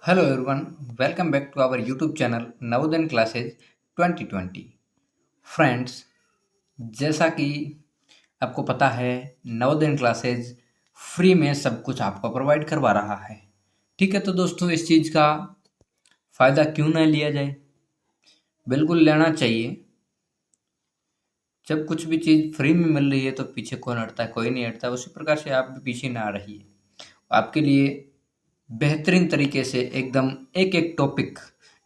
Hello everyone, welcome back to our YouTube channel Navodaya classes 2020। Friends, जैसा कि आपको पता है नवोदय क्लासेज फ्री में सब कुछ आपको प्रोवाइड करवा रहा है। ठीक है, तो दोस्तों इस चीज़ का फ़ायदा क्यों ना लिया जाए, बिल्कुल लेना चाहिए। जब कुछ भी चीज़ फ्री में मिल रही है तो पीछे कौन हटता है? कोई नहीं हटता। उसी प्रकार से आप भी पीछे ना रहिए। आपके लिए बेहतरीन तरीके से एकदम एक एक टॉपिक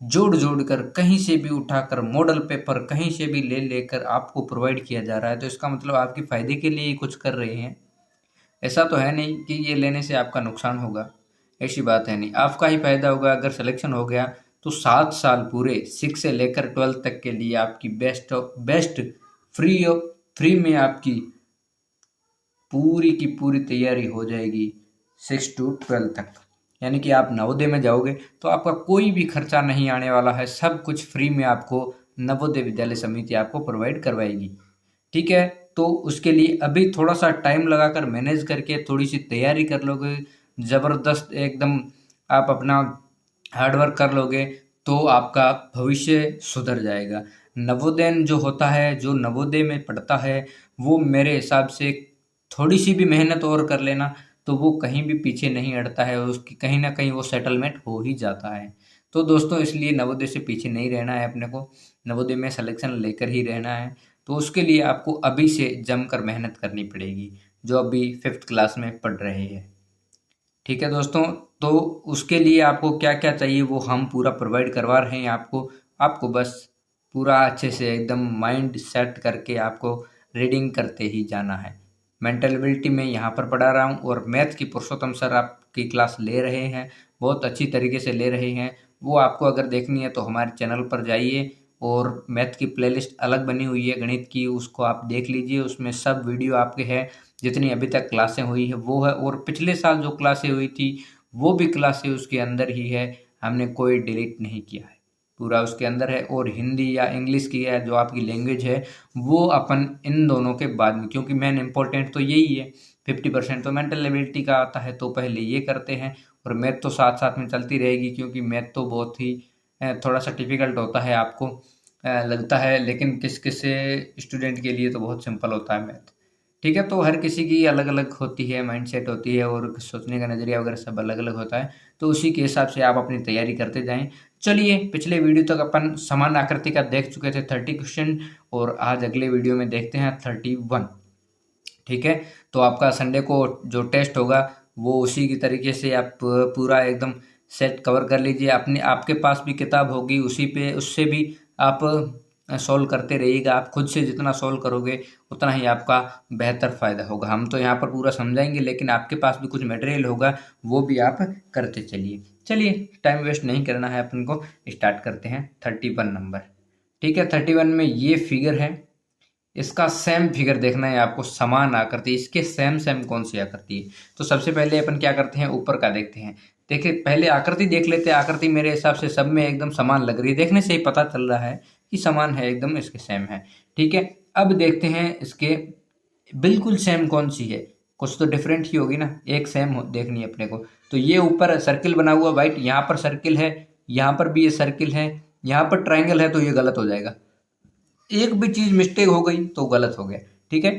जोड़ जोड़ कर कहीं से भी उठाकर मॉडल पेपर कहीं से भी ले लेकर आपको प्रोवाइड किया जा रहा है, तो इसका मतलब आपके फायदे के लिए ही कुछ कर रहे हैं। ऐसा तो है नहीं कि ये लेने से आपका नुकसान होगा, ऐसी बात है नहीं, आपका ही फायदा होगा। अगर सिलेक्शन हो गया तो 7 साल पूरे 6 से लेकर 12 तक के लिए आपकी बेस्ट बेस्ट फ्री फ्री में आपकी पूरी की पूरी तैयारी हो जाएगी 6 to 12 तक। यानी कि आप नवोदय में जाओगे तो आपका कोई भी खर्चा नहीं आने वाला है, सब कुछ फ्री में आपको नवोदय विद्यालय समिति आपको प्रोवाइड करवाएगी। ठीक है, तो उसके लिए अभी थोड़ा सा टाइम लगाकर मैनेज करके थोड़ी सी तैयारी कर लोगे, ज़बरदस्त एकदम आप अपना हार्ड वर्क कर लोगे तो आपका भविष्य सुधर जाएगा। नवोदय जो होता है, जो नवोदय में पढ़ता है, वो मेरे हिसाब से थोड़ी सी भी मेहनत और कर लेना तो वो कहीं भी पीछे नहीं हटता है, उसकी कहीं ना कहीं वो सेटलमेंट हो ही जाता है। तो दोस्तों इसलिए नवोदय से पीछे नहीं रहना है अपने को, नवोदय में सिलेक्शन लेकर ही रहना है। तो उसके लिए आपको अभी से जमकर मेहनत करनी पड़ेगी, जो अभी 5th क्लास में पढ़ रहे हैं। ठीक है दोस्तों, तो उसके लिए आपको क्या क्या चाहिए वो हम पूरा प्रोवाइड करवा रहे हैं आपको। आपको बस पूरा अच्छे से एकदम माइंड सेट करके आपको रीडिंग करते ही जाना है। मेंटल एबिलिटी में यहाँ पर पढ़ा रहा हूँ और मैथ की पुरुषोत्तम सर आपकी क्लास ले रहे हैं, बहुत अच्छी तरीके से ले रहे हैं। वो आपको अगर देखनी है तो हमारे चैनल पर जाइए और मैथ की प्लेलिस्ट अलग बनी हुई है गणित की, उसको आप देख लीजिए। उसमें सब वीडियो आपके हैं, जितनी अभी तक क्लासें हुई है वो है, और पिछले साल जो क्लासें हुई थी वो भी क्लासें उसके अंदर ही है, हमने कोई डिलीट नहीं किया है, पूरा उसके अंदर है। और हिंदी या इंग्लिश की है जो आपकी लैंग्वेज है वो अपन इन दोनों के बाद में, क्योंकि मेन इंपॉर्टेंट तो यही है। 50% तो मेंटल एबिलिटी का आता है, तो पहले ये करते हैं और मैथ तो साथ साथ में चलती रहेगी, क्योंकि मैथ तो बहुत ही थोड़ा सा डिफिकल्ट होता है, आपको लगता है, लेकिन किस किस स्टूडेंट के लिए तो बहुत सिंपल होता है मैथ। ठीक है, तो हर किसी की अलग अलग होती है, माइंडसेट होती है और सोचने का नज़रिया वगैरह सब अलग अलग होता है। तो उसी के हिसाब से आप अपनी तैयारी करते जाएं। चलिए, पिछले वीडियो तक अपन समान आकृति का देख चुके थे 30 क्वेश्चन, और आज अगले वीडियो में देखते हैं 31। ठीक है, तो आपका संडे को जो टेस्ट होगा वो उसी की तरीके से आप पूरा एकदम सेट कवर कर लीजिए। अपने आपके पास भी किताब होगी, उसी पे उससे भी आप सॉल्व करते रहिएगा। आप खुद से जितना सॉल्व करोगे उतना ही आपका बेहतर फ़ायदा होगा। हम तो यहाँ पर पूरा समझाएंगे, लेकिन आपके पास भी कुछ मटेरियल होगा, वो भी आप करते चलिए। चलिए, टाइम वेस्ट नहीं करना है अपन को, स्टार्ट करते हैं 31 नंबर। ठीक है, 31 में ये फिगर है, इसका सेम फिगर देखना है आपको, समान आकृति, इसके सेम सेम कौन सी आकृति है। तो सबसे पहले अपन क्या करते हैं, ऊपर का देखते हैं। देखिए, पहले आकृति देख लेते हैं। आकृति मेरे हिसाब से सब में एकदम समान लग रही है, देखने से ही पता चल रहा है कि समान है, एकदम इसके सेम है। ठीक है, अब देखते हैं इसके बिल्कुल सेम कौन सी है। कुछ तो डिफरेंट ही होगी ना, एक सेम देखनी है अपने को। तो ये ऊपर सर्किल बना हुआ वाइट, यहाँ पर सर्किल है, यहाँ पर भी ये सर्किल है, यहाँ पर ट्राइंगल है, तो ये गलत हो जाएगा। एक भी चीज मिस्टेक हो गई तो गलत हो गया। ठीक है,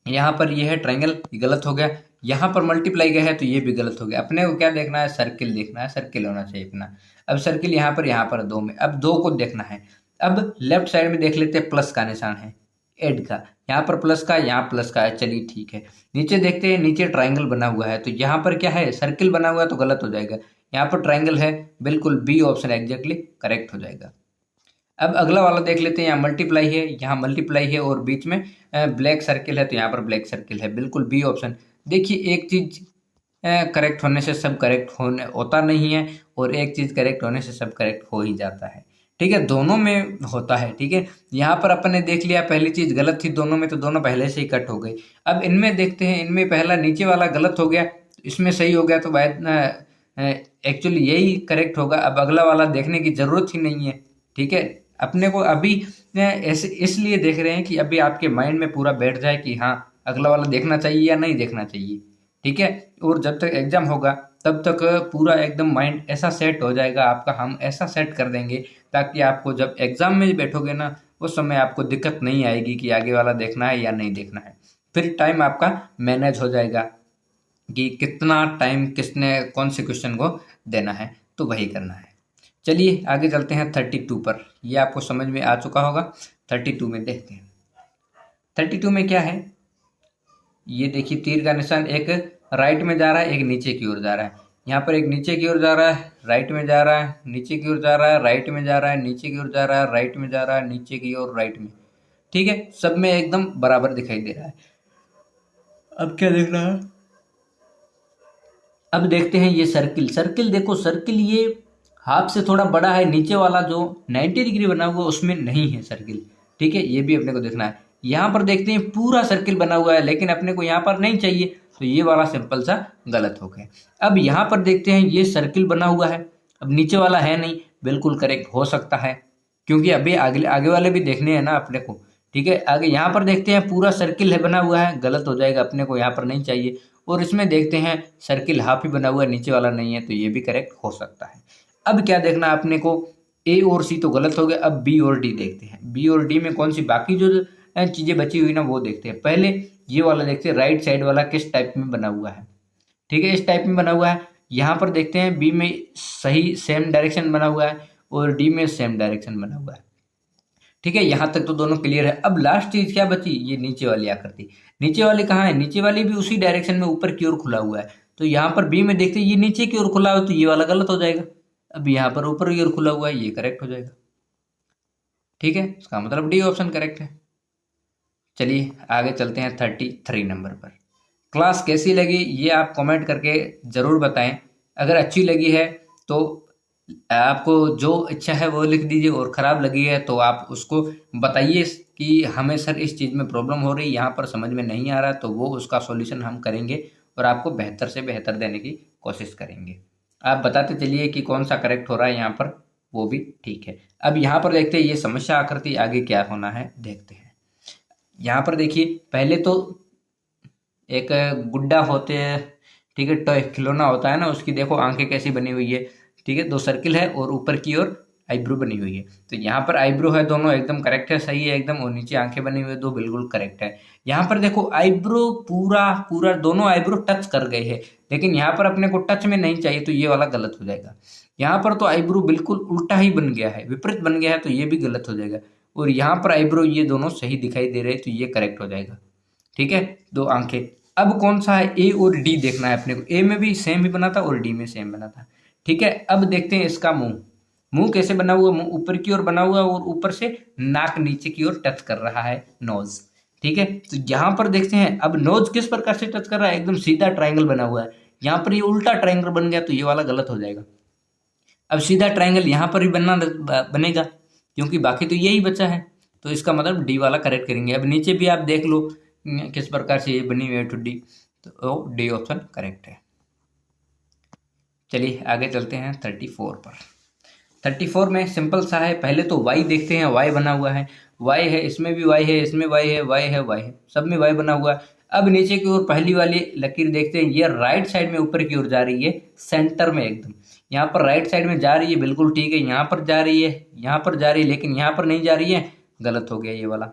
यहाँ पर ये है ट्रायंगल, ये गलत हो गया। यहाँ पर मल्टीप्लाई गया है तो ये भी गलत हो गया। अपने को क्या देखना है, सर्किल देखना है, सर्किल होना चाहिए अपना। अब सर्किल यहाँ पर दो में, अब दो को देखना है। अब लेफ्ट साइड में देख लेते हैं, प्लस का निशान है, एड का, यहाँ पर प्लस का, यहाँ प्लस का है, चलिए ठीक है। नीचे देखते हैं, नीचे ट्राइंगल बना हुआ है, तो यहाँ पर क्या है, सर्किल बना हुआ है तो गलत हो जाएगा। यहाँ पर ट्राइंगल है, बिल्कुल बी ऑप्शन एग्जैक्टली करेक्ट हो जाएगा। अब अगला वाला देख लेते हैं, यहाँ मल्टीप्लाई है, यहाँ मल्टीप्लाई है और बीच में ब्लैक सर्किल है, तो यहाँ पर ब्लैक सर्किल है, बिल्कुल बी ऑप्शन। देखिए, एक चीज करेक्ट होने से सब करेक्ट होने होता नहीं है, और एक चीज करेक्ट होने से सब करेक्ट हो ही जाता है। ठीक है, दोनों में होता है। ठीक है, यहाँ पर अपन ने देख लिया पहली चीज गलत थी दोनों में, तो दोनों पहले से ही कट हो गई। अब इनमें देखते हैं, इनमें पहला नीचे वाला गलत हो गया, इसमें सही हो गया, तो एक्चुअली यही करेक्ट होगा। अब अगला वाला देखने की जरूरत ही नहीं है। ठीक है, अपने को अभी ऐसे इसलिए देख रहे हैं कि अभी आपके माइंड में पूरा बैठ जाए कि हाँ, अगला वाला देखना चाहिए या नहीं देखना चाहिए। ठीक है। और जब तक एग्जाम होगा तब तक पूरा एकदम माइंड ऐसा सेट हो जाएगा आपका, हम ऐसा सेट कर देंगे ताकि आपको जब एग्जाम में बैठोगे ना उस समय आपको दिक्कत नहीं आएगी कि आगे वाला देखना है या नहीं देखना है। फिर टाइम आपका मैनेज हो जाएगा कि कितना टाइम किसने कौन से क्वेश्चन को देना है, तो वही करना है। चलिए आगे चलते हैं 32 पर। ये आपको समझ में आ चुका होगा। 32 में देखते हैं 32 में क्या है। ये देखिए तीर का निशान एक राइट में जा रहा है, एक नीचे की ओर जा रहा है। यहाँ पर एक नीचे की ओर जा रहा है, राइट में जा रहा है, नीचे की ओर जा रहा है, राइट में जा रहा है, नीचे की ओर जा रहा है, राइट में जा रहा है, नीचे की ओर, राइट में। ठीक है, सब में एकदम बराबर दिखाई दे रहा है। अब क्या देख रहा है, अब देखते हैं ये सर्किल। सर्किल देखो, सर्किल ये हाफ से थोड़ा बड़ा है, नीचे वाला जो 90 डिग्री बना हुआ उसमें नहीं है सर्किल। ठीक है, ये भी अपने को देखना है। यहाँ पर देखते हैं पूरा सर्किल बना हुआ है लेकिन अपने को यहाँ पर नहीं चाहिए, तो ये वाला सिंपल सा गलत हो गया। अब यहाँ पर देखते हैं ये सर्किल बना हुआ है, अब नीचे वाला है नहीं, बिल्कुल करेक्ट हो सकता है क्योंकि अभी आगे आगे वाले भी देखने हैं ना अपने को। ठीक है, आगे यहाँ पर देखते हैं पूरा सर्किल है बना हुआ है, गलत हो जाएगा, अपने को यहाँ पर नहीं चाहिए। और इसमें देखते हैं सर्किल हाफ ही बना हुआ है, नीचे वाला नहीं है, तो ये भी करेक्ट हो सकता है। अब क्या देखना है अपने को, ए और सी तो गलत हो गया, अब बी और डी देखते हैं। बी और डी में कौन सी बाकी जो चीजें बची हुई ना वो देखते हैं। पहले ये वाला देखते हैं, राइट साइड वाला किस टाइप में बना हुआ है। ठीक है, इस टाइप में बना हुआ है। यहाँ पर देखते हैं बी में सही सेम डायरेक्शन बना हुआ है और डी में सेम डायरेक्शन बना हुआ है। ठीक है, यहाँ तक तो दोनों क्लियर है। अब लास्ट चीज क्या बची, ये नीचे वाली आकृति। नीचे वाली कहाँ है, नीचे वाली भी उसी डायरेक्शन में ऊपर की ओर खुला हुआ है। तो यहाँ पर बी में देखते हैं ये नीचे की ओर खुला हुआ है, तो ये वाला गलत हो जाएगा। अब यहाँ पर ऊपर की ओर खुला हुआ है, ये करेक्ट हो जाएगा। ठीक है, इसका मतलब डी ऑप्शन करेक्ट है। चलिए आगे चलते हैं 33 नंबर पर। क्लास कैसी लगी ये आप कमेंट करके ज़रूर बताएं। अगर अच्छी लगी है तो आपको जो इच्छा है वो लिख दीजिए, और ख़राब लगी है तो आप उसको बताइए कि हमें सर इस चीज़ में प्रॉब्लम हो रही है, यहाँ पर समझ में नहीं आ रहा, तो वो उसका सॉल्यूशन हम करेंगे और आपको बेहतर से बेहतर देने की कोशिश करेंगे। आप बताते चलिए कि कौन सा करेक्ट हो रहा है यहाँ पर, वो भी ठीक है। अब यहाँ पर देखते हैं ये समस्या आकृति आगे क्या होना है, देखते हैं। यहाँ पर देखिए पहले तो एक गुड्डा होते हैं, ठीक है, टॉय खिलौना होता है ना, उसकी देखो आंखें कैसी बनी हुई है। ठीक है, दो सर्किल है और ऊपर की ओर आईब्रो बनी हुई है। तो यहाँ पर आईब्रो है, दोनों एकदम करेक्ट है, सही है एकदम, और नीचे आंखें बनी हुई है, दो बिल्कुल करेक्ट है। यहाँ पर देखो आईब्रो पूरा पूरा दोनों आईब्रो टच कर गए हैं, लेकिन यहाँ पर अपने को टच में नहीं चाहिए, तो ये वाला गलत हो जाएगा। यहाँ पर तो आईब्रो बिल्कुल उल्टा ही बन गया है, विपरीत बन गया है, तो ये भी गलत हो जाएगा। और यहाँ पर आईब्रो ये दोनों सही दिखाई दे रहे हैं, तो ये करेक्ट हो जाएगा। ठीक है, दो आंखें। अब कौन सा है, ए और डी देखना है अपने को। ए में भी सेम ही बना था और डी में सेम बना था। ठीक है, अब देखते हैं इसका मुंह। मुंह कैसे बना हुआ, मुंह ऊपर की ओर बना हुआ और ऊपर से नाक नीचे की ओर टच कर रहा है, नोज। ठीक है, तो यहाँ पर देखते हैं अब नोज किस प्रकार से टच कर रहा है, एकदम सीधा ट्राइंगल बना हुआ है। यहाँ पर ये उल्टा ट्राइंगल बन गया, तो ये वाला गलत हो जाएगा। अब सीधा ट्राइंगल यहाँ पर भी बनेगा क्योंकि बाकी तो यही बचा है, तो इसका मतलब डी वाला करेक्ट करेंगे। अब नीचे भी आप देख लो किस प्रकार से ये बनी हुई है टुड्डी, तो डी ऑप्शन करेक्ट है। चलिए आगे चलते हैं 34 पर। 34 में सिंपल सा है, पहले तो वाई देखते हैं, वाई बना हुआ है, वाई है, इसमें भी वाई है, इसमें वाई है, वाई है, वाई है, सब में वाई बना हुआ है। अब नीचे की ओर पहली वाली लकीर देखते हैं, ये राइट साइड में ऊपर की ओर जा रही है, सेंटर में एकदम। यहाँ पर राइट साइड में जा रही है, बिल्कुल ठीक है, यहाँ पर जा रही है, यहाँ पर जा रही है, लेकिन यहाँ पर नहीं जा रही है, गलत हो गया ये वाला।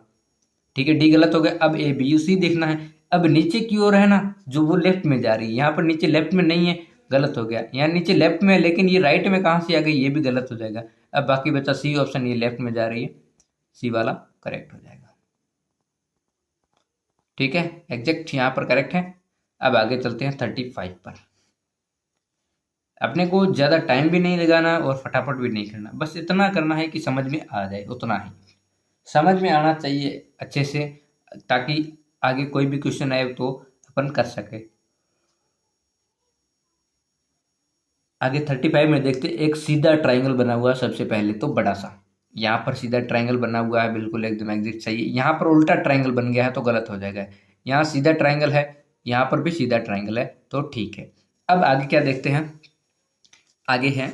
ठीक है, डी गलत हो गया। अब ए बी यू सी देखना है। अब नीचे की ओर है ना, जो वो लेफ्ट में जा रही है, यहाँ पर नीचे लेफ्ट में नहीं है, गलत हो गया। यहाँ नीचे लेफ्ट में है लेकिन ये राइट में कहाँ से आ गई, ये भी गलत हो जाएगा। अब बाकी बचा सी ऑप्शन, ये लेफ्ट में जा रही है, सी वाला करेक्ट हो जाएगा। ठीक है, एग्जैक्ट यहाँ पर करेक्ट है। अब आगे चलते हैं 35 पर। अपने को ज़्यादा टाइम भी नहीं लगाना और फटाफट भी नहीं करना, बस इतना करना है कि समझ में आ जाए, उतना ही समझ में आना चाहिए अच्छे से, ताकि आगे कोई भी क्वेश्चन आए तो अपन कर सके। आगे 35 में देखते एक सीधा ट्राइंगल बना हुआ है, सबसे पहले तो बड़ा सा यहाँ पर सीधा ट्राइंगल बना हुआ है, बिल्कुल एकदम एग्जैक्ट सही है। यहाँ पर उल्टा ट्राइंगल बन गया है तो गलत हो जाएगा। यहाँ सीधा ट्राइंगल है, यहाँ पर भी सीधा ट्राइंगल है, तो ठीक है। अब आगे क्या देखते हैं, आगे है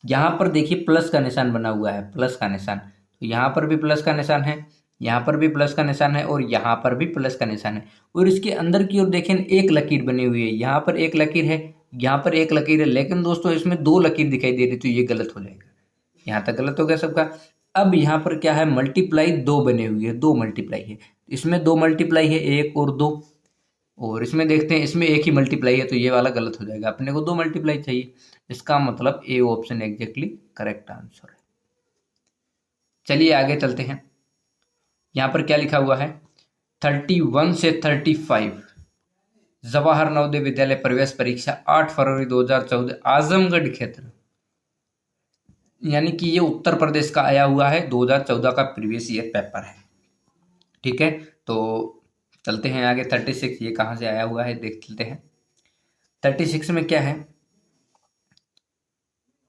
यहाँ पर देखिए प्लस का निशान बना हुआ है, प्लस का निशान, तो यहाँ पर भी प्लस का निशान है, यहाँ पर भी प्लस का निशान है और यहाँ पर भी प्लस का निशान है। और इसके अंदर की ओर देखें एक लकीर बनी हुई है, यहाँ पर एक लकीर है, यहाँ पर एक लकीर है, लेकिन दोस्तों इसमें दो लकीर दिखाई दे रही, तो ये गलत हो जाएगा। यहाँ तक गलत हो गया सबका। अब यहाँ पर क्या है, मल्टीप्लाई दो बनी हुई है, दो मल्टीप्लाई है, इसमें दो मल्टीप्लाई है, एक और दो, और इसमें देखते हैं इसमें एक ही मल्टीप्लाई है, तो ये वाला गलत हो जाएगा, अपने को दो मल्टीप्लाई चाहिए। इसका मतलब A option exactly correct answer है। चलिए आगे चलते हैं। यहाँ पर क्या लिखा हुआ है, 31 से 35 जवाहर नवोदय विद्यालय प्रवेश परीक्षा 8 फरवरी 2014 आजमगढ़ क्षेत्र, यानी कि ये उत्तर प्रदेश का आया हुआ है, 2014 का प्रीवियस ईयर पेपर है। ठीक है, तो चलते हैं आगे। 36 ये कहाँ से आया हुआ है देख लेते हैं। 36 में क्या है,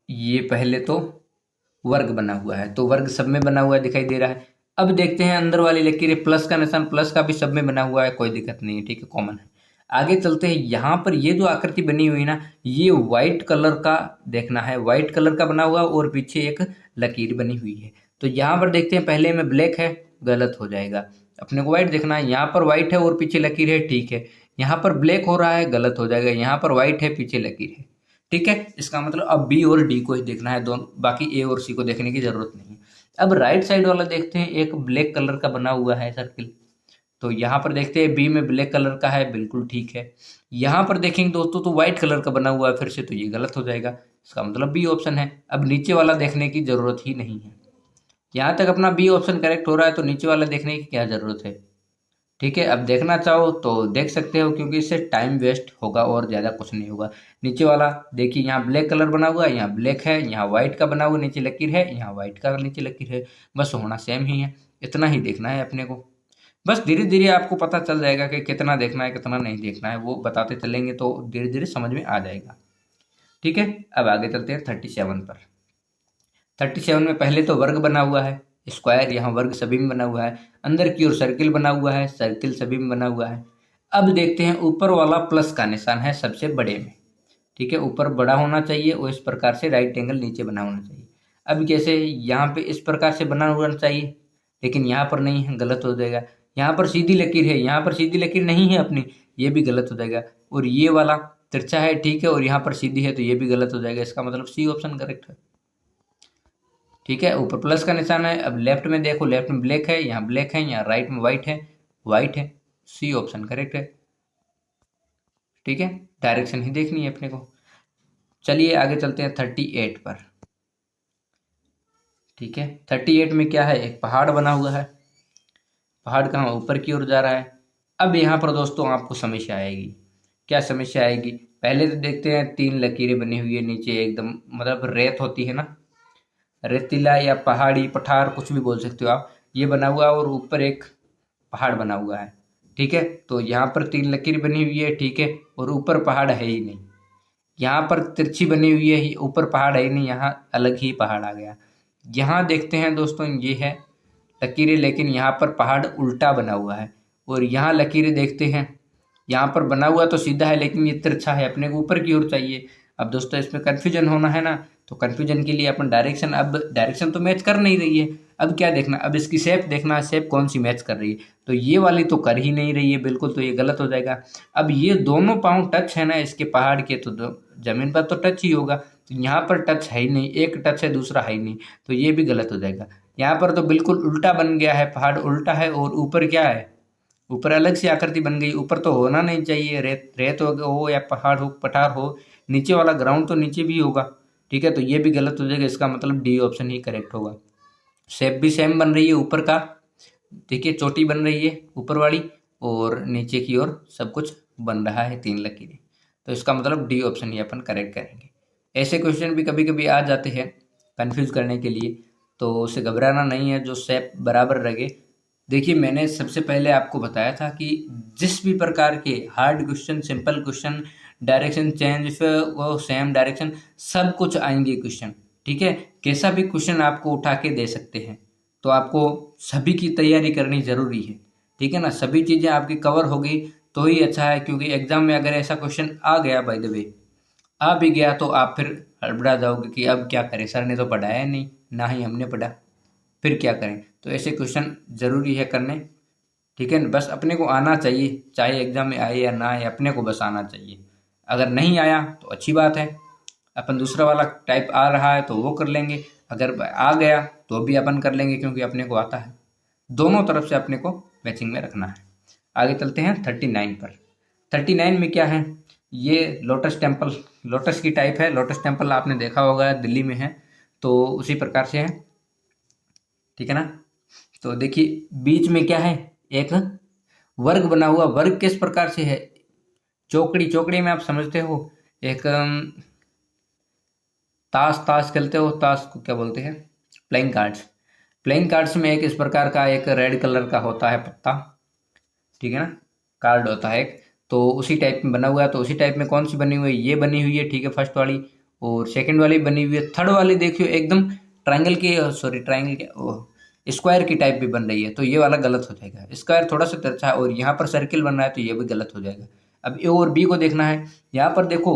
ये पहले तो वर्ग बना हुआ है, तो वर्ग सब में बना हुआ दिखाई दे रहा है। अब देखते हैं अंदर वाली लकीरें, प्लस का निशान प्लस का भी सब में बना हुआ है, कोई दिक्कत नहीं है, ठीक है, कॉमन है। आगे चलते हैं। यहाँ पर ये जो आकृति बनी हुई ना, ये व्हाइट कलर का देखना है, व्हाइट कलर का बना हुआ और पीछे एक लकीर बनी हुई है। तो यहाँ पर देखते हैं, पहले में ब्लैक है, गलत हो जाएगा, अपने को व्हाइट देखना है। यहाँ पर व्हाइट है और पीछे लकीर है, ठीक है। यहाँ पर ब्लैक हो रहा है, गलत हो जाएगा, यहाँ पर व्हाइट है पीछे लकीर है, ठीक है। इसका मतलब अब बी और डी को ही देखना है, दोनों, बाकी ए और सी को देखने की जरूरत नहीं है। अब राइट साइड वाला देखते हैं, एक ब्लैक कलर का बना हुआ है सर्किल, तो यहाँ पर देखते हैं बी में ब्लैक कलर का है, बिल्कुल ठीक है। यहाँ पर देखेंगे दोस्तों तो व्हाइट कलर का बना हुआ है फिर से, तो ये गलत हो जाएगा, इसका मतलब बी ऑप्शन है। अब नीचे वाला देखने की जरूरत ही नहीं है, यहाँ तक अपना बी ऑप्शन करेक्ट हो रहा है, तो नीचे वाला देखने की क्या जरूरत है, ठीक है। अब देखना चाहो तो देख सकते हो, क्योंकि इससे टाइम वेस्ट होगा और ज़्यादा कुछ नहीं होगा। नीचे वाला देखिए, यहाँ ब्लैक कलर बना हुआ है, यहाँ ब्लैक है, यहाँ व्हाइट का बना हुआ नीचे लकीर है, यहाँ व्हाइट का नीचे लकीर है, बस होना सेम ही है, इतना ही देखना है अपने को। बस धीरे धीरे आपको पता चल जाएगा कि कितना देखना है कितना नहीं देखना है, वो बताते चलेंगे तो धीरे धीरे समझ में आ जाएगा, ठीक है। अब आगे चलते हैं 37 पर। 37 में पहले तो वर्ग बना हुआ है, स्क्वायर, यहाँ वर्ग सभी में बना हुआ है, अंदर की ओर सर्किल बना हुआ है, सर्किल सभी में बना हुआ है। अब देखते हैं, ऊपर वाला प्लस का निशान है सबसे बड़े में, ठीक है, ऊपर बड़ा होना चाहिए और इस प्रकार से राइट एंगल नीचे बना होना चाहिए। अब कैसे, यहाँ पे इस प्रकार से बना होना चाहिए, लेकिन यहाँ पर नहीं है, गलत हो जाएगा। यहाँ पर सीधी लकीर है, यहाँ पर सीधी लकीर नहीं है अपनी, ये भी गलत हो जाएगा। और ये वाला तिरछा है, ठीक है, और यहाँ पर सीधी है, तो ये भी गलत हो जाएगा, इसका मतलब सी ऑप्शन करेक्ट है, ठीक है। ऊपर प्लस का निशान है। अब लेफ्ट में देखो, लेफ्ट में ब्लैक है, यहाँ ब्लैक है, यहाँ राइट में व्हाइट है, व्हाइट है, सी ऑप्शन करेक्ट है, ठीक है। डायरेक्शन ही देखनी है अपने को। चलिए आगे चलते हैं 38 पर, ठीक है। 38 में क्या है, एक पहाड़ बना हुआ है, पहाड़ कहाँ, ऊपर की ओर जा रहा है। अब यहाँ पर दोस्तों आपको समस्या आएगी, क्या समस्या आएगी, पहले तो देखते हैं तीन लकीरें बनी हुई है नीचे एकदम, मतलब रेत होती है ना, रेतीला या पहाड़ी पठार कुछ भी बोल सकते हो आप, ये बना हुआ है और ऊपर एक पहाड़ बना हुआ है, ठीक है। तो यहाँ पर तीन लकीर बनी हुई है, ठीक है, और ऊपर पहाड़ है ही नहीं, यहाँ पर तिरछी बनी हुई है, ऊपर पहाड़ है ही नहीं, यहाँ अलग ही पहाड़ आ गया। यहाँ देखते हैं दोस्तों, ये है लकीरें, लेकिन यहाँ पर पहाड़ उल्टा बना हुआ है, और यहाँ लकीरें देखते हैं, यहाँ पर बना हुआ तो सीधा है, लेकिन ये तिरछा है, अपने को ऊपर की ओर चाहिए। अब दोस्तों इसमें कन्फ्यूजन होना है ना, तो कन्फ्यूजन के लिए अपन डायरेक्शन, अब डायरेक्शन तो मैच कर नहीं रही है, अब क्या देखना, अब इसकी शेप देखना, शेप कौन सी मैच कर रही है, तो ये वाली तो कर ही नहीं रही है बिल्कुल, तो ये गलत हो जाएगा। अब ये दोनों पाँव टच है ना इसके पहाड़ के, तो जमीन पर तो टच ही होगा, तो यहाँ पर टच है ही नहीं, एक टच है दूसरा है ही नहीं, तो ये भी गलत हो जाएगा। यहाँ पर तो बिल्कुल उल्टा बन गया है, पहाड़ उल्टा है और ऊपर क्या है, ऊपर अलग सी आकृति बन गई, ऊपर तो होना नहीं चाहिए, रेत रेत हो या पहाड़ हो पठार हो, नीचे वाला ग्राउंड तो नीचे भी होगा, ठीक है, तो ये भी गलत हो जाएगा, इसका मतलब डी ऑप्शन ही करेक्ट होगा। शेप भी सेम बन रही है ऊपर का, देखिए चोटी बन रही है ऊपर वाली, और नीचे की ओर सब कुछ बन रहा है, तीन लकीरें, तो इसका मतलब डी ऑप्शन ही अपन करेक्ट करेंगे। ऐसे क्वेश्चन भी कभी कभी आ जाते हैं कंफ्यूज करने के लिए, तो उसे घबराना नहीं है, जो शेप बराबर रहे। देखिए मैंने सबसे पहले आपको बताया था कि जिस भी प्रकार के hard question, simple question, direction change, वो सेम डायरेक्शन, सब कुछ आएंगे क्वेश्चन, ठीक है। कैसा भी क्वेश्चन आपको उठा के दे सकते हैं, तो आपको सभी की तैयारी करनी जरूरी है, ठीक है ना, सभी चीज़ें आपकी कवर होगी तो ही अच्छा है, क्योंकि एग्जाम में अगर ऐसा क्वेश्चन आ गया, बाय द वे आ भी गया, तो आप फिर हड़बड़ा जाओगे कि अब क्या करें, सर ने तो पढ़ाया नहीं, ना ही हमने पढ़ा, फिर क्या करें। तो तो ऐसे क्वेश्चन ज़रूरी है करने, ठीक है। बस अपने को आना चाहिए, चाहे एग्जाम में आए या ना आए, अपने को बस आना चाहिए। अगर नहीं आया तो अच्छी बात है, अपन दूसरा वाला टाइप आ रहा है तो वो कर लेंगे, अगर आ गया तो भी अपन कर लेंगे क्योंकि अपने को आता है। दोनों तरफ से अपने को मैचिंग में रखना है। आगे चलते हैं 39 पर। 39 में क्या है, ये लोटस टेम्पल, लोटस की टाइप है। लोटस टेम्पल आपने देखा होगा, दिल्ली में है, तो उसी प्रकार से है, ठीक है ना। तो देखिए बीच में क्या है, एक वर्ग बना हुआ। वर्ग किस प्रकार से है, चौकड़ी, चौकड़ी में आप समझते हो एक ताश, ताश खेलते हो, ताश को क्या बोलते हैं, प्लेइंग कार्ड्स। प्लेइंग कार्ड्स में एक इस प्रकार का एक रेड कलर का होता है पत्ता, ठीक है ना, कार्ड होता है एक, तो उसी टाइप में बना हुआ है। तो उसी टाइप में कौन सी बनी हुई है, ये बनी हुई है, ठीक है, फर्स्ट वाली। और सेकंड वाली बनी हुई है। थर्ड वाली देखियो एकदम ट्रायंगल की, सॉरी ट्रायंगल के स्क्वायर की टाइप भी बन रही है, तो ये वाला गलत हो जाएगा। स्क्वायर थोड़ा सा तिरछा है और यहाँ पर सर्किल बन रहा है, तो ये भी गलत हो जाएगा। अब ए और बी को देखना है। यहाँ पर देखो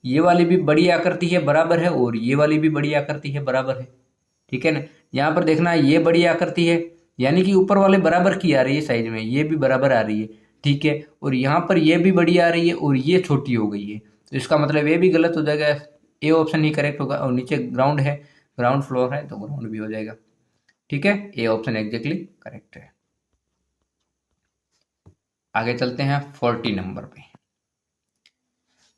ये वाली भी बड़ी आकृति है, बराबर है, और ये वाली भी बड़ी आकृति है, बराबर है, ठीक है ना। यहाँ पर देखना है ये बड़ी आकृति है, यानी कि ऊपर वाले बराबर की आ रही है साइज में, ये भी बराबर आ रही है, ठीक है। और यहाँ पर ये भी बड़ी आ रही है और ये छोटी हो गई है, तो इसका मतलब ये भी गलत हो जाएगा। ए ऑप्शन ही करेक्ट होगा। और नीचे ग्राउंड है, ग्राउंड फ्लोर है, तो ग्राउंड भी हो जाएगा, ठीक है। ए ऑप्शन एग्जैक्टली करेक्ट है। आगे चलते हैं 40 नंबर पे।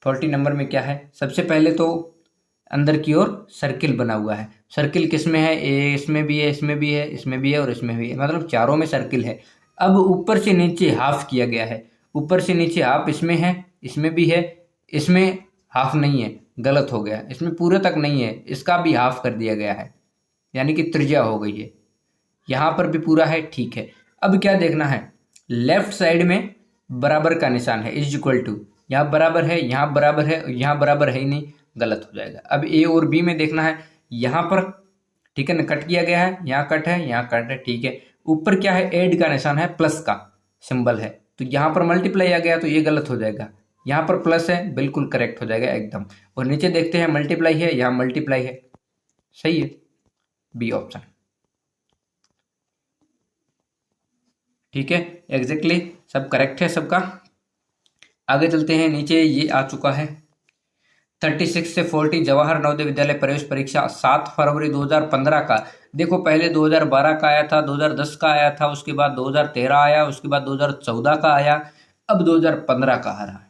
40 नंबर में क्या है, सबसे पहले तो अंदर की ओर सर्किल बना हुआ है। सर्किल किस में है, ए इसमें भी है, इसमें भी है, इसमें भी है और इसमें भी है, मतलब चारों में सर्किल है। अब ऊपर से नीचे हाफ किया गया है, ऊपर से नीचे हाफ इसमें है, इसमें भी है, इसमें हाफ नहीं है, गलत हो गया। इसमें पूरे तक नहीं है, इसका भी हाफ कर दिया गया है, यानी कि त्रिज्या हो गई है। यहाँ पर भी पूरा है, ठीक है। अब क्या देखना है, लेफ्ट साइड में बराबर का निशान है, इज इक्वल टू, यहाँ बराबर है, यहाँ बराबर है, यहाँ बराबर है ही नहीं, गलत हो जाएगा। अब ए और बी में देखना है, यहाँ पर ठीक है ना, कट किया गया है, यहाँ कट है, यहाँ कट है, ठीक है। ऊपर क्या है, ऐड का निशान है, प्लस का सिंबल है, तो यहाँ पर मल्टीप्लाई आ गया, तो ये गलत हो जाएगा। यहाँ पर प्लस है, बिल्कुल करेक्ट हो जाएगा एकदम। और नीचे देखते हैं मल्टीप्लाई है, यहाँ मल्टीप्लाई है, सही है, बी ऑप्शन, ठीक है, एग्जैक्टली सब करेक्ट है सबका। आगे चलते हैं, नीचे ये आ चुका है 36 से 40 जवाहर नवोदय विद्यालय प्रवेश परीक्षा 7 फरवरी 2015 का। देखो पहले 2012 का आया था, 2010 का आया था, उसके बाद 2013 आया, उसके बाद 2014 का आया, अब 2015 का आ रहा है,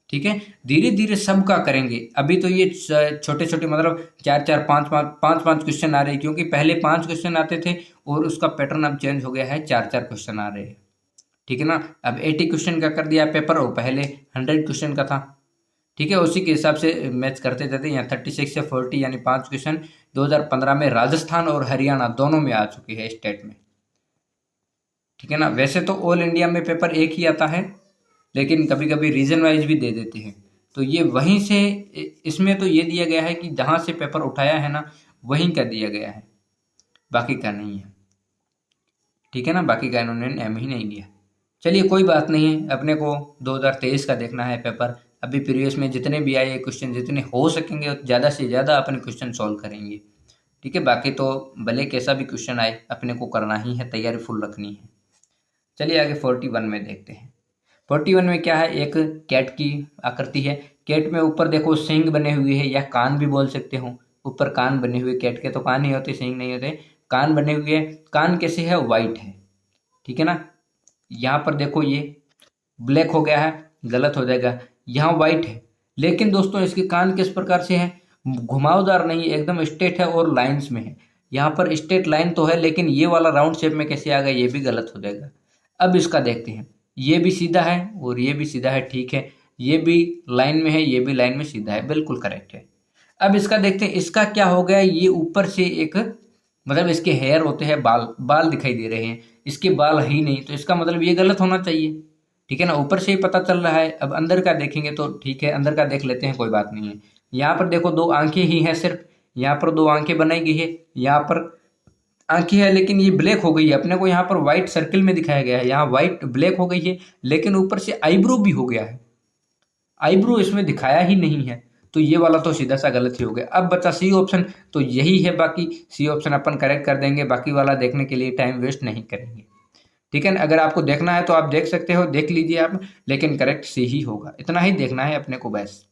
ठीक है। धीरे धीरे सबका करेंगे। अभी तो ये छोटे छोटे मतलब 4-4 5-5 क्वेश्चन आ रहे हैं, क्योंकि पहले 5 क्वेश्चन आते थे और उसका पैटर्न अब चेंज हो गया है, 4-4 क्वेश्चन आ रहे हैं, ठीक है ना। अब 80 क्वेश्चन का कर दिया पेपर, और पहले 100 क्वेश्चन का था, ठीक है। उसी के हिसाब से मैच करते जाते। यहाँ 36 से 40 यानी 5 क्वेश्चन 2015 में राजस्थान और हरियाणा दोनों में आ चुके हैं, स्टेट में, ठीक है ना। वैसे तो ऑल इंडिया में पेपर एक ही आता है, लेकिन कभी कभी रीजन वाइज भी दे देते हैं, तो ये वहीं से, इसमें तो ये दिया गया है कि जहाँ से पेपर उठाया है ना, वहीं का दिया गया है, बाकी का नहीं है, ठीक है ना। बाकी का इन्होंने नाम ही नहीं दिया। चलिए कोई बात नहीं है, अपने को 2023 का देखना है पेपर। अभी प्रीवियस में जितने भी आए क्वेश्चन, जितने हो सकेंगे ज़्यादा से ज़्यादा अपने क्वेश्चन सॉल्व करेंगे, ठीक है। बाकी तो भले कैसा भी क्वेश्चन आए, अपने को करना ही है, तैयारी फुल रखनी है। चलिए आगे 41 में देखते हैं। 41 में क्या है, एक कैट की आकृति है। कैट में ऊपर देखो सींग बने हुए हैं, या कान भी बोल सकते हो, ऊपर कान बने हुए, कैट के तो कान ही होते, सींग नहीं होते, कान बने हुए हैं। कान कैसे है, वाइट है, ठीक है ना। यहाँ पर देखो ये ब्लैक हो गया है, गलत हो जाएगा, यहाँ वाइट है। लेकिन दोस्तों इसके कान किस प्रकार से है, घुमावदार नहीं, एकदम स्ट्रेट है और लाइंस में है। यहाँ पर स्ट्रेट लाइन तो है, लेकिन ये वाला राउंड शेप में कैसे आ गया, ये भी गलत हो जाएगा। अब इसका देखते हैं, ये भी सीधा है और ये भी सीधा है, ठीक है। ये भी लाइन में है, ये भी लाइन में सीधा है, बिल्कुल करेक्ट है। अब इसका देखते हैं, इसका क्या हो गया, ये ऊपर से एक, मतलब इसके हेयर होते हैं, बाल, बाल दिखाई दे रहे हैं, इसके बाल है ही नहीं, तो इसका मतलब ये गलत होना चाहिए, ठीक है ना। ऊपर से ही पता चल रहा है। अब अंदर का देखेंगे तो ठीक है, अंदर का देख लेते हैं, कोई बात नहीं है। यहाँ पर देखो 2 आंखें ही हैं सिर्फ, यहाँ पर 2 आंखें बनाई गई है, यहाँ पर आंखें है, लेकिन ये ब्लैक हो गई है। अपने को यहाँ पर व्हाइट सर्किल में दिखाया गया है, यहाँ व्हाइट ब्लैक हो गई है, लेकिन ऊपर से आईब्रो भी हो गया है, आईब्रो इसमें दिखाया ही नहीं है, तो ये वाला तो सीधा सा गलत ही हो गया। अब बचा सी ऑप्शन, तो यही है, बाकी सी ऑप्शन अपन करेक्ट कर देंगे, बाकी वाला देखने के लिए टाइम वेस्ट नहीं करेंगे। ठीक है ना, अगर आपको देखना है तो आप देख सकते हो, देख लीजिए आप, लेकिन करेक्ट सी ही होगा, इतना ही देखना है अपने को बस।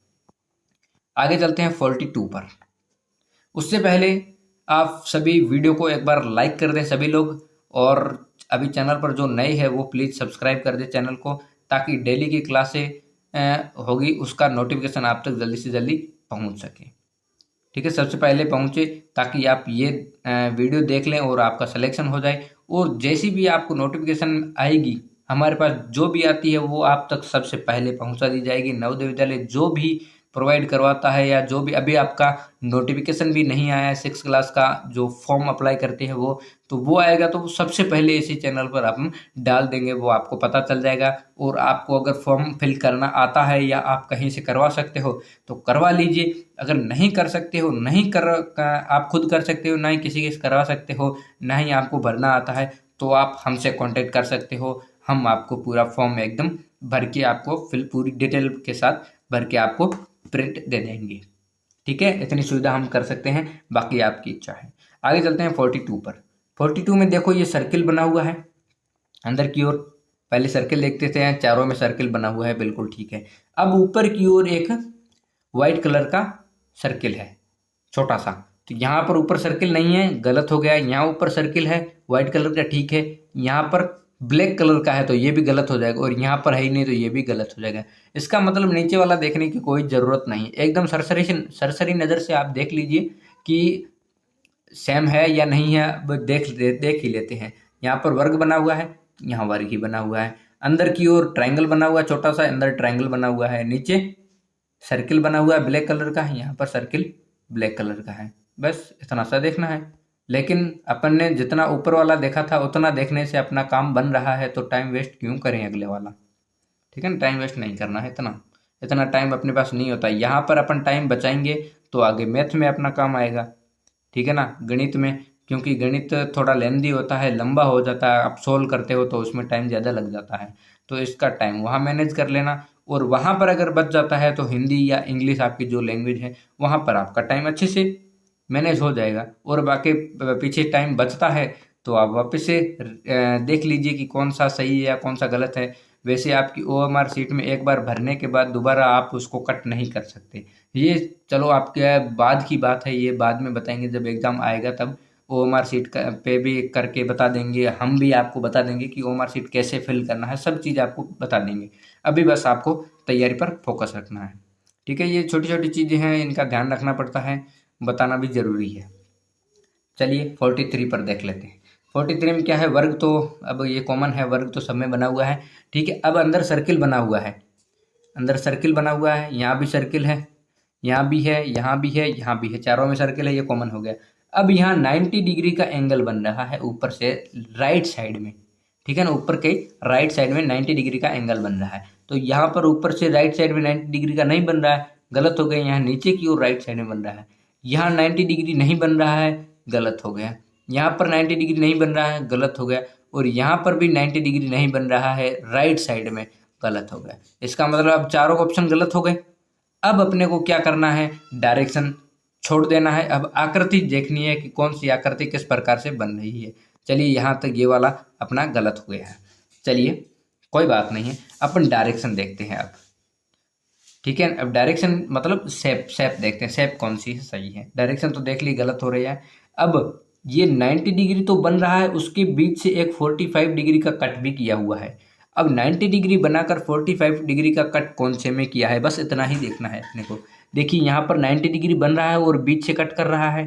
आगे चलते हैं 42 पर। उससे पहले आप सभी वीडियो को एक बार लाइक कर दें सभी लोग, और अभी चैनल पर जो नए हैं वो प्लीज़ सब्सक्राइब कर दें चैनल को, ताकि डेली की क्लासें होगी उसका नोटिफिकेशन आप तक जल्दी से जल्दी पहुंच सके। ठीक है, सबसे पहले पहुंचे ताकि आप ये वीडियो देख लें और आपका सिलेक्शन हो जाए, और जैसी भी आपको नोटिफिकेशन आएगी हमारे पास जो भी आती है वो आप तक सबसे पहले पहुंचा दी जाएगी। नवोदय विद्यालय जो भी प्रोवाइड करवाता है, या जो भी अभी आपका नोटिफिकेशन भी नहीं आया है 6 क्लास का जो फॉर्म अप्लाई करते हैं वो, तो वो आएगा तो वो सबसे पहले इसी चैनल पर हम डाल देंगे, वो आपको पता चल जाएगा। और आपको अगर फॉर्म फिल करना आता है या आप कहीं से करवा सकते हो तो करवा लीजिए, अगर नहीं कर सकते हो, नहीं कर आप खुद कर सकते हो, ना ही किसी के करवा सकते हो, ना ही आपको भरना आता है, तो आप हमसे कांटेक्ट कर सकते हो। हम आपको पूरा फॉर्म एकदम भर के आपको फिल पूरी डिटेल के साथ भर के आपको प्रिंट दे देंगे। ठीक है, इतनी सुविधा हम कर सकते हैं, बाकी आपकी इच्छा है। आगे चलते हैं 42 पर। 42 में देखो ये सर्किल बना हुआ है अंदर की ओर, पहले सर्किल देखते थे, चारों में सर्किल बना हुआ है, बिल्कुल ठीक है। अब ऊपर की ओर एक व्हाइट कलर का सर्किल है छोटा सा, तो यहाँ पर ऊपर सर्किल नहीं है, गलत हो गया। यहाँ ऊपर सर्किल है व्हाइट कलर का, ठीक है। यहाँ पर ब्लैक कलर का है तो ये भी गलत हो जाएगा, और यहाँ पर है ही नहीं तो ये भी गलत हो जाएगा। इसका मतलब नीचे वाला देखने की कोई ज़रूरत नहीं, एकदम सरसरी नज़र से आप देख लीजिए कि सेम है या नहीं है। अब देख ही लेते हैं। यहाँ पर वर्ग बना हुआ है, यहाँ वर्ग ही बना हुआ है। अंदर की ओर ट्रायंगल बना हुआ है छोटा सा, अंदर ट्रायंगल बना हुआ है, नीचे सर्किल बना हुआ है ब्लैक कलर का है, यहाँ पर सर्किल ब्लैक कलर का है। बस इतना सा देखना है। लेकिन अपन ने जितना ऊपर वाला देखा था उतना देखने से अपना काम बन रहा है, तो टाइम वेस्ट क्यों करें अगले वाला। ठीक है ना, टाइम वेस्ट नहीं करना है, इतना इतना टाइम अपने पास नहीं होता। यहाँ पर अपन टाइम बचाएंगे तो आगे मैथ में अपना काम आएगा। ठीक है ना, गणित में, क्योंकि गणित थोड़ा लेंदी होता है, लंबा हो जाता है, आप सोल्व करते हो तो उसमें टाइम ज़्यादा लग जाता है, तो इसका टाइम वहाँ मैनेज कर लेना। और वहाँ पर अगर बच जाता है तो हिंदी या इंग्लिश आपकी जो लैंग्वेज है वहाँ पर आपका टाइम अच्छे से मैनेज हो जाएगा। और बाकी पीछे टाइम बचता है तो आप वापस से देख लीजिए कि कौन सा सही है या कौन सा गलत है। वैसे आपकी ओएमआर सीट में एक बार भरने के बाद दोबारा आप उसको कट नहीं कर सकते। ये चलो आपके बाद की बात है, ये बाद में बताएंगे जब एग्ज़ाम आएगा, तब ओएमआर सीट पे भी करके बता देंगे, हम भी आपको बता देंगे कि ओएमआर सीट कैसे फिल करना है, सब चीज़ आपको बता देंगे। अभी बस आपको तैयारी पर फोकस रखना है। ठीक है, ये छोटी छोटी चीज़ें हैं, इनका ध्यान रखना पड़ता है, बताना भी ज़रूरी है। चलिए 43 पर देख लेते हैं। 43 में क्या है, वर्ग तो अब ये कॉमन है, वर्ग तो सब में बना हुआ है। ठीक है, अब अंदर सर्किल बना हुआ है, अंदर सर्किल बना हुआ है, यहाँ भी सर्किल है, यहाँ भी है, यहाँ भी है, यहाँ भी है, चारों में सर्किल है, ये कॉमन हो गया। अब यहाँ 90 डिग्री का एंगल बन रहा है ऊपर से राइट साइड में। ठीक है ना, ऊपर के राइट साइड में 90 डिग्री का एंगल बन रहा है, तो यहाँ पर ऊपर से राइट साइड में 90 डिग्री का नहीं बन रहा है, गलत हो गया। यहाँ नीचे की ओर राइट साइड में बन रहा है, यहाँ 90 डिग्री नहीं बन रहा है, गलत हो गया। यहाँ पर 90 डिग्री नहीं बन रहा है, गलत हो गया। और यहाँ पर भी 90 डिग्री नहीं बन रहा है राइट साइड में, गलत हो गया। इसका मतलब अब चारों ऑप्शन गलत हो गए। अब अपने को क्या करना है, डायरेक्शन छोड़ देना है, अब आकृति देखनी है कि कौन सी आकृति किस प्रकार से बन रही है। चलिए यहाँ तक ये वाला अपना गलत हो गया है, चलिए कोई बात नहीं है, अपन डायरेक्शन देखते हैं अब। ठीक है, अब डायरेक्शन मतलब शेप देखते हैं, शेप कौन सी है सही है। डायरेक्शन तो देख ली गलत हो रही है। अब ये 90 डिग्री तो बन रहा है, उसके बीच से एक 45 डिग्री का कट भी किया हुआ है। अब 90 डिग्री बनाकर 45 डिग्री का कट कौन से में किया है, बस इतना ही देखना है अपने को। देखिए यहाँ पर 90 डिग्री बन रहा है और बीच से कट कर रहा है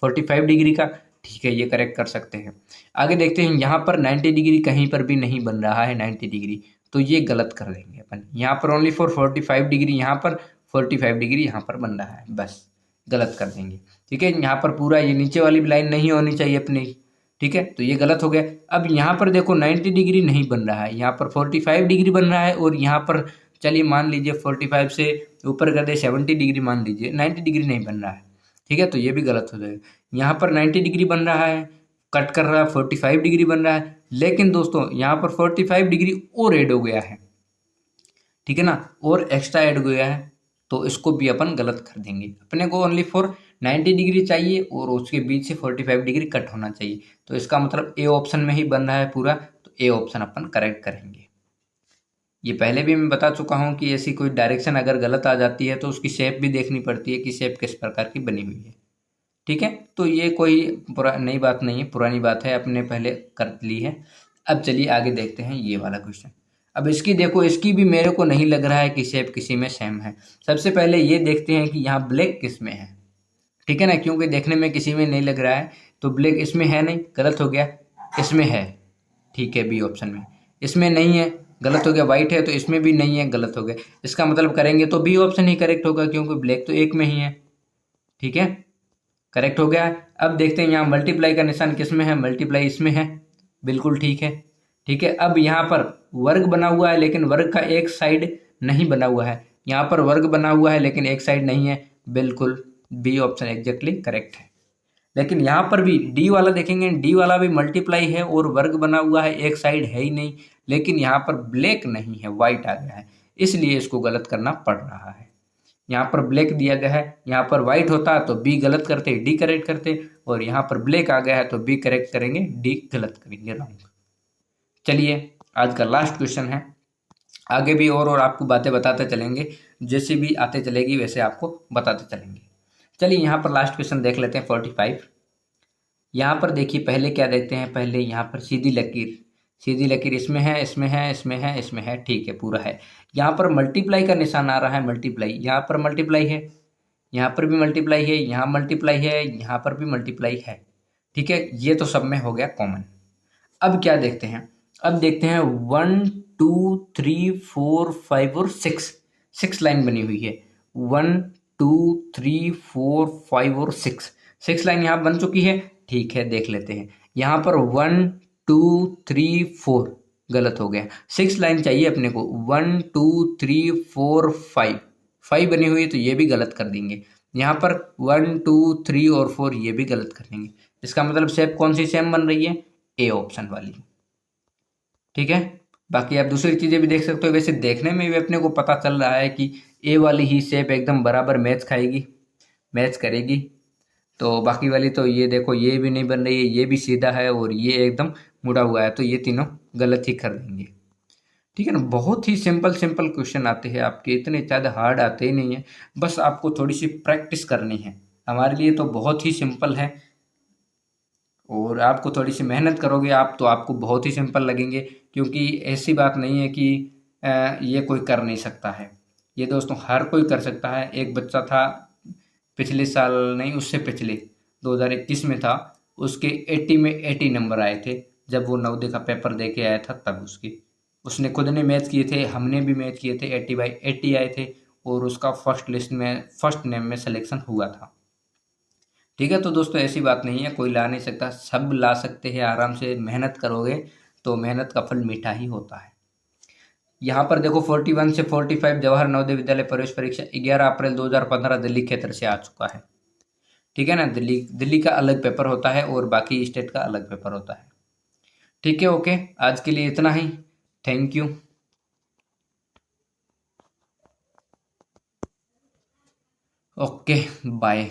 45 डिग्री का। ठीक है, ये करेक्ट कर सकते हैं। आगे देखते हैं, यहाँ पर 90 डिग्री कहीं पर भी नहीं बन रहा है 90 डिग्री, तो ये गलत कर देंगे अपन। यहाँ पर ओनली फॉर 45 डिग्री, यहाँ पर 45 डिग्री यहाँ पर बन रहा है, बस गलत कर देंगे। ठीक है, यहाँ पर पूरा ये नीचे वाली लाइन नहीं होनी चाहिए अपनी। ठीक है, तो ये गलत हो गया। अब यहाँ पर देखो 90 डिग्री नहीं बन रहा है, यहाँ पर 45 डिग्री बन रहा है, और यहाँ पर चलिए मान लीजिए 45 से ऊपर कर दे 70 डिग्री मान लीजिए, 90 डिग्री नहीं बन रहा है। ठीक है, तो ये भी गलत हो जाएगा। यहाँ पर 90 डिग्री बन रहा है, कट कर रहा है, 45 डिग्री बन रहा है, लेकिन दोस्तों यहाँ पर 45 डिग्री और ऐड हो गया है। ठीक है ना, और एक्स्ट्रा ऐड हो गया है, तो इसको भी अपन गलत कर देंगे। अपने को ओनली फॉर 90 डिग्री चाहिए और उसके बीच से 45 डिग्री कट होना चाहिए। तो इसका मतलब ए ऑप्शन में ही बन रहा है पूरा, तो ए ऑप्शन अपन करेक्ट करेंगे। ये पहले भी मैं बता चुका हूँ कि ऐसी कोई डायरेक्शन अगर गलत आ जाती है तो उसकी शेप भी देखनी पड़ती है कि शेप किस प्रकार की बनी हुई है। ठीक है, तो ये कोई नई बात नहीं है, पुरानी बात है, अपने पहले कर ली है। अब चलिए आगे देखते हैं ये वाला क्वेश्चन। अब इसकी देखो, इसकी भी मेरे को नहीं लग रहा है कि शेप किसी में सेम है। सबसे पहले ये देखते हैं कि यहाँ ब्लैक किस में है। ठीक है ना, क्योंकि देखने में किसी में नहीं लग रहा है, तो ब्लैक इसमें है नहीं, गलत हो गया। इसमें है, ठीक है, बी ऑप्शन में। इसमें नहीं है, गलत हो गया। वाइट है तो इसमें भी नहीं है, गलत हो गया। इसका मतलब करेंगे तो बी ऑप्शन ही करेक्ट होगा, क्योंकि ब्लैक तो एक में ही है। ठीक है, करेक्ट हो गया। अब देखते हैं यहाँ मल्टीप्लाई का निशान किस में है, मल्टीप्लाई इसमें है, बिल्कुल ठीक है। ठीक है, अब यहाँ पर वर्ग बना हुआ है लेकिन वर्ग का एक साइड नहीं बना हुआ है। यहाँ पर वर्ग बना हुआ है लेकिन एक साइड नहीं है, बिल्कुल बी ऑप्शन एग्जैक्टली करेक्ट है। लेकिन यहाँ पर भी डी वाला देखेंगे, डी वाला भी मल्टीप्लाई है और वर्ग बना हुआ है, एक साइड है ही नहीं। लेकिन यहाँ पर ब्लैक नहीं है, व्हाइट आ गया है, इसलिए इसको गलत करना पड़ रहा है। यहाँ पर ब्लैक दिया गया है, यहाँ पर व्हाइट होता तो बी गलत करते, डी करेक्ट करते, और यहाँ पर ब्लैक आ गया है तो बी करेक्ट करेंगे, डी गलत करेंगे, रॉन्ग। चलिए आज का लास्ट क्वेश्चन है। आगे भी और आपको बातें बताते चलेंगे, जैसे भी आते चलेगी वैसे आपको बताते चलेंगे। चलिए यहाँ पर लास्ट क्वेश्चन देख लेते हैं 45। यहाँ पर देखिए, पहले क्या देखते हैं, पहले यहाँ पर सीधी लकीर, सीधी लकीर इसमें है, इसमें है, इसमें है, इसमें है, ठीक है, पूरा है। यहाँ पर मल्टीप्लाई का निशान आ रहा है, मल्टीप्लाई, यहाँ पर मल्टीप्लाई है, यहाँ पर भी मल्टीप्लाई है, यहाँ मल्टीप्लाई है, यहाँ पर भी मल्टीप्लाई है। ठीक है, ये तो सब में हो गया कॉमन। अब क्या देखते हैं, अब देखते हैं 1 2 3 4 5 और 6, 6 लाइन बनी हुई है। 1 2 3 4 5 और 6, 6 लाइन यहाँ बन चुकी है। ठीक है, देख लेते हैं। यहाँ पर 1 2 3 4 गलत हो गया, 6 लाइन चाहिए अपने को। 1 2 3 4 5, 5 बनी हुई है तो ये भी गलत कर देंगे। यहाँ पर 1 2 3 और 4 ये भी गलत कर देंगे। इसका मतलब शेप कौन सी सेम बन रही है, ए ऑप्शन वाली। ठीक है, बाकी आप दूसरी चीजें भी देख सकते हो। वैसे देखने में भी अपने को पता चल रहा है कि ए वाली ही शेप एकदम बराबर मैच खाएगी, मैच करेगी। तो बाकी वाली तो ये देखो, ये भी नहीं बन रही है, ये भी सीधा है और ये एकदम मुड़ा हुआ है, तो ये तीनों गलत ही कर देंगे। ठीक है ना, बहुत ही सिंपल सिंपल क्वेश्चन आते हैं आपके, इतने ज़्यादा हार्ड आते ही नहीं है। बस आपको थोड़ी सी प्रैक्टिस करनी है। हमारे लिए तो बहुत ही सिंपल है, और आपको थोड़ी सी मेहनत करोगे आप तो आपको बहुत ही सिंपल लगेंगे, क्योंकि ऐसी बात नहीं है कि ये कोई कर नहीं सकता है। ये दोस्तों हर कोई कर सकता है। एक बच्चा था पिछले साल, नहीं उससे पिछले 2021 में था, उसके 80 में 80 नंबर आए थे। जब वो नवोदय का पेपर दे के आया था तब उसने खुद ने मैच किए थे, हमने भी मैच किए थे, 80/80 आए थे, और उसका फर्स्ट लिस्ट में फर्स्ट नेम में सिलेक्शन हुआ था। ठीक है, तो दोस्तों ऐसी बात नहीं है, कोई ला नहीं सकता, सब ला सकते हैं आराम से, मेहनत करोगे तो मेहनत का फल मीठा ही होता है। यहाँ पर देखो 41 से 45 जवाहर नवोदय विद्यालय प्रवेश परीक्षा 11 अप्रैल 2015 दिल्ली क्षेत्र से आ चुका है। ठीक है ना, दिल्ली दिल्ली का अलग पेपर होता है और बाकी स्टेट का अलग पेपर होता है। ठीक है, ओके, आज के लिए इतना ही। Thank you. Okay, bye.